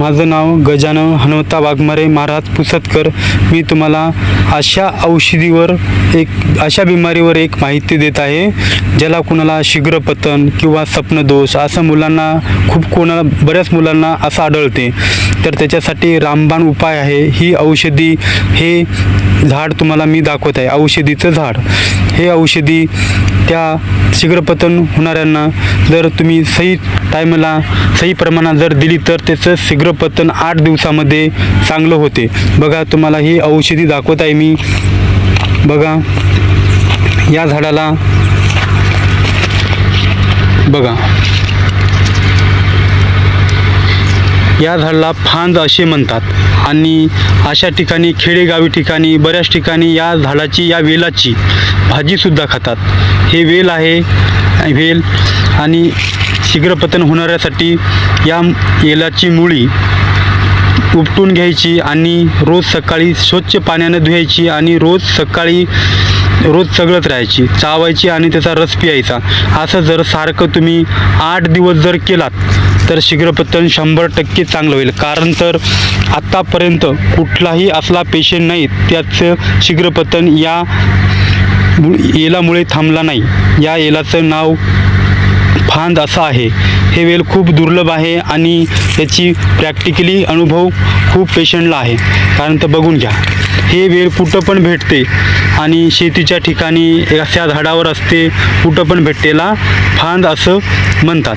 माझं नाव गजानन हनुमंता वाघमारे महाराज पुसदकर। मी तुम्हाला अशा बिमारीवर एक माहिती देत आहे, ज्याला कुणाला शीघ्रपतन किंवा स्वप्नदोष असं बऱ्याच मुलांना असं आढळते। तर त्याच्यासाठी रामबाण उपाय आहे। ही औषधी, हे झाड तुम्हाला मी दाखवत आहे, औषधीचं झाड। हे औषधी त्या शीघ्रपतन होणाऱ्यांना जर तुम्ही सही टायमाला सही प्रमाणात जर दिली तर त्याचं शीघ्रपतन 8 दिवसामध्ये चांगलं होते। बघा, तुम्हाला ही औषधी दाखवत आहे मी। बघा, या झाडाला बघा, या झाडाला फांद असे म्हणतात आणि अशा ठिकाणी खेडेगावी ठिकाणी बऱ्याच ठिकाणी या झाडाची, या वेलाची भाजीसुद्धा खातात। हे वेल आहे, वेल आणि शीघ्रपतन होणाऱ्यासाठी या वेलाची मुळी उपटून घ्यायची आणि रोज सकाळी स्वच्छ पाण्यानं धुवायची आणि रोज सकाळी सगळत राहायची, चावायची आणि त्याचा रस प्यायचा। असं जर सारखं तुम्ही 8 दिवस जर केलात तर शीघ्रपतन 100% चांगलं होईल। कारण तर आत्तापर्यंत कुठलाही असला पेशंट नाही त्याचं शीघ्रपतन या येलामुळे थांबला नाही। या येलाचं नाव फांद असं आहे। हे वेल खूप दुर्लभ आहे आणि त्याची प्रॅक्टिकली अनुभव खूप पेशंटला आहे। कारण तर बघून घ्या, हे वेल कुठं पण भेटते आणि शेतीच्या ठिकाणी अशा झाडावर असते, कुठं पण भेटतेला फांद असं म्हणतात।